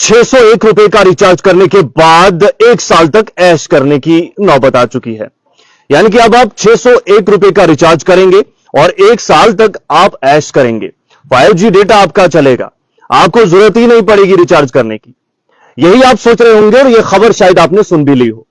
601 रुपए का रिचार्ज करने के बाद 1 साल तक ऐश करने की नौबत आ चुकी है। यानी कि अब आप 601 रुपए का रिचार्ज करेंगे और 1 साल तक आप ऐश करेंगे। 5G डेटा आपका चलेगा, आपको जरूरत ही नहीं पड़ेगी रिचार्ज करने की। यही आप सोच रहे होंगे और यह खबर शायद आपने सुन भी ली हो,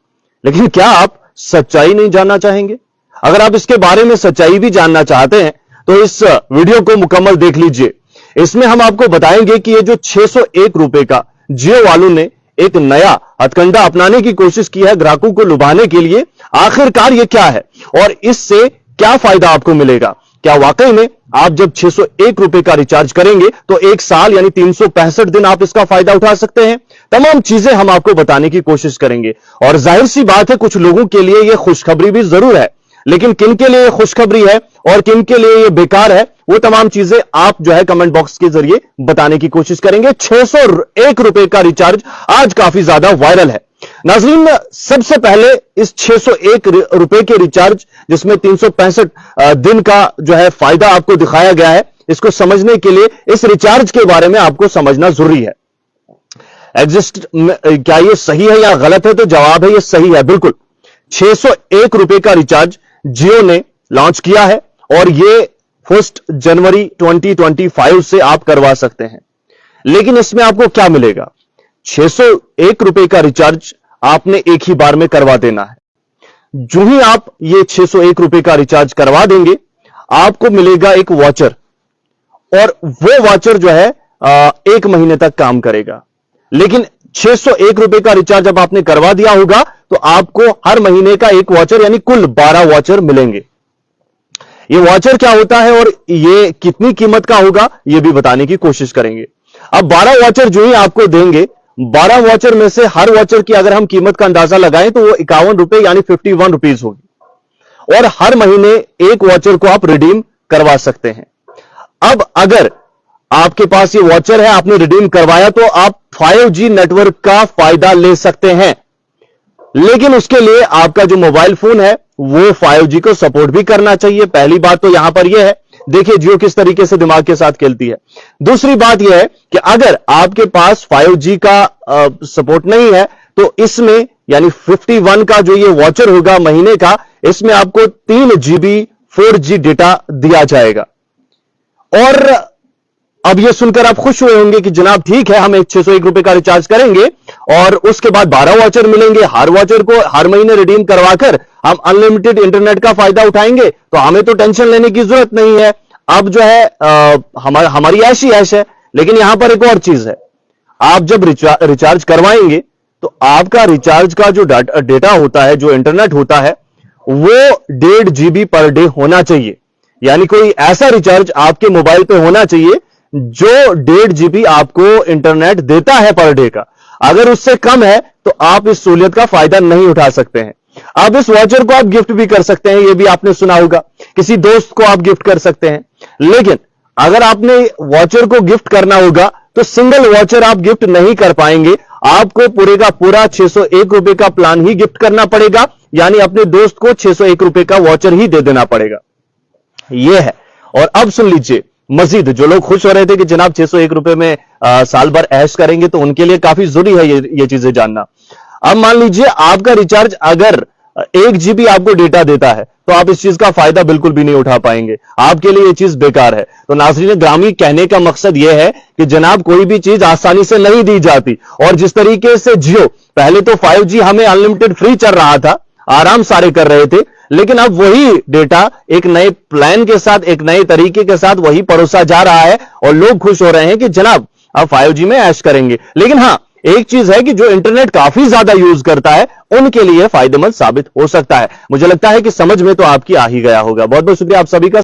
लेकिन क्या आप सच्चाई नहीं जानना चाहेंगे? अगर आप इसके बारे में सच्चाई भी जानना चाहते हैं तो इस वीडियो को मुकम्मल देख लीजिए। इसमें हम आपको बताएंगे कि ये जो 601 रुपए का जियो वालों ने एक नया हथकंडा अपनाने की कोशिश की है ग्राहकों को लुभाने के लिए, आखिरकार ये क्या है और इससे क्या फायदा आपको मिलेगा। क्या वाकई में आप जब 601 रुपए का रिचार्ज करेंगे तो 1 साल यानी 365 दिन आप इसका फायदा उठा सकते हैं? तमाम चीजें हम आपको बताने की कोशिश करेंगे। और जाहिर सी बात है, कुछ लोगों के लिए यह खुशखबरी भी जरूर है, लेकिन किन के लिए खुशखबरी है और किन के लिए यह बेकार है, वो तमाम चीजें आप जो है कमेंट बॉक्स के जरिए बताने की कोशिश करेंगे। 601 रुपए का रिचार्ज आज काफी ज्यादा वायरल है। नाजरीन, सबसे पहले इस 601 रुपए के रिचार्ज जिसमें 365 दिन का जो है फायदा आपको दिखाया गया है, इसको समझने के लिए इस रिचार्ज के बारे में आपको समझना जरूरी है। क्या ये सही है या गलत है? तो जवाब है ये सही है, बिल्कुल। 601 रुपए का रिचार्ज जियो ने लॉन्च किया है और ये 1 जनवरी 2025 से आप करवा सकते हैं। लेकिन इसमें आपको क्या मिलेगा? 601 रुपए का रिचार्ज आपने एक ही बार में करवा देना है। जो ही आप ये 601 रुपए का रिचार्ज करवा देंगे, आपको मिलेगा एक वॉचर, और वो वॉचर जो है 1 महीने तक काम करेगा। लेकिन 601 रुपए का रिचार्ज जब आपने करवा दिया होगा तो आपको हर महीने का एक वॉचर यानी कुल 12 वॉचर मिलेंगे। ये वॉचर क्या होता है और ये कितनी कीमत का होगा, ये भी बताने की कोशिश करेंगे। अब 12 वॉचर जो ही आपको देंगे, 12 वॉचर में से हर वॉचर की अगर हम कीमत का अंदाजा लगाएं तो वो 51 रुपए यानी 51 रुपीज होगी, और हर महीने एक वॉचर को आप रिडीम करवा सकते हैं। अब अगर आपके पास ये वॉचर है, आपने रिडीम करवाया, तो आप 5G नेटवर्क का फायदा ले सकते हैं। लेकिन उसके लिए आपका जो मोबाइल फोन है वो 5G को सपोर्ट भी करना चाहिए। पहली बात तो यहां पर यह है, देखिए जियो किस तरीके से दिमाग के साथ खेलती है। दूसरी बात यह है कि अगर आपके पास 5G का सपोर्ट नहीं है तो इसमें यानी 51 का जो ये वॉचर होगा महीने का, इसमें आपको 3 GB 4G डेटा दिया जाएगा। और अब यह सुनकर आप खुश हुए होंगे कि जनाब ठीक है, हम 601 रुपए का रिचार्ज करेंगे और उसके बाद 12 वॉचर मिलेंगे, हर वॉचर को हर महीने रिडीम करवाकर हम अनलिमिटेड इंटरनेट का फायदा उठाएंगे, तो हमें तो टेंशन लेने की जरूरत नहीं है। अब जो है हमारी ऐश ही ऐश है। लेकिन यहां पर एक और चीज है, आप जब रिचार्ज करवाएंगे तो आपका रिचार्ज का जो डेटा होता है, जो इंटरनेट होता है, वो 1.5 GB पर डे होना चाहिए। यानी कोई ऐसा रिचार्ज आपके मोबाइल पे होना चाहिए जो 1.5 GB आपको इंटरनेट देता है पर डे का। अगर उससे कम है तो आप इस सहूलियत का फायदा नहीं उठा सकते हैं। अब इस वॉचर को आप गिफ्ट भी कर सकते हैं, यह भी आपने सुना होगा, किसी दोस्त को आप गिफ्ट कर सकते हैं। लेकिन अगर आपने वॉचर को गिफ्ट करना होगा तो सिंगल वॉचर आप गिफ्ट नहीं कर पाएंगे, आपको पूरे का पूरा 601 रुपए का प्लान ही गिफ्ट करना पड़ेगा। यानी अपने दोस्त को 601 रुपए का वॉचर ही दे देना पड़ेगा। यह है। और अब सुन लीजिए मजीद, जो लोग खुश हो रहे थे कि जनाब 601 रुपए में साल भर ऐश करेंगे, तो उनके लिए काफी जरूरी है ये चीजें जानना। अब मान लीजिए आपका रिचार्ज अगर 1 GB आपको डेटा देता है तो आप इस चीज का फायदा बिल्कुल भी नहीं उठा पाएंगे, आपके लिए यह चीज बेकार है। तो नाज़रीन ग्रामी, कहने का मकसद यह है कि जनाब कोई भी चीज आसानी से नहीं दी जाती, और जिस तरीके से जियो पहले तो 5G हमें अनलिमिटेड फ्री चल रहा था, आराम सारे कर रहे थे, लेकिन अब वही डेटा एक नए प्लान के साथ, एक नए तरीके के साथ वही परोसा जा रहा है और लोग खुश हो रहे हैं कि जनाब अब 5G में ऐश करेंगे। लेकिन हां, एक चीज है कि जो इंटरनेट काफी ज्यादा यूज करता है उनके लिए फायदेमंद साबित हो सकता है। मुझे लगता है कि समझ में तो आपकी आ ही गया होगा। बहुत बहुत शुक्रिया आप सभी का।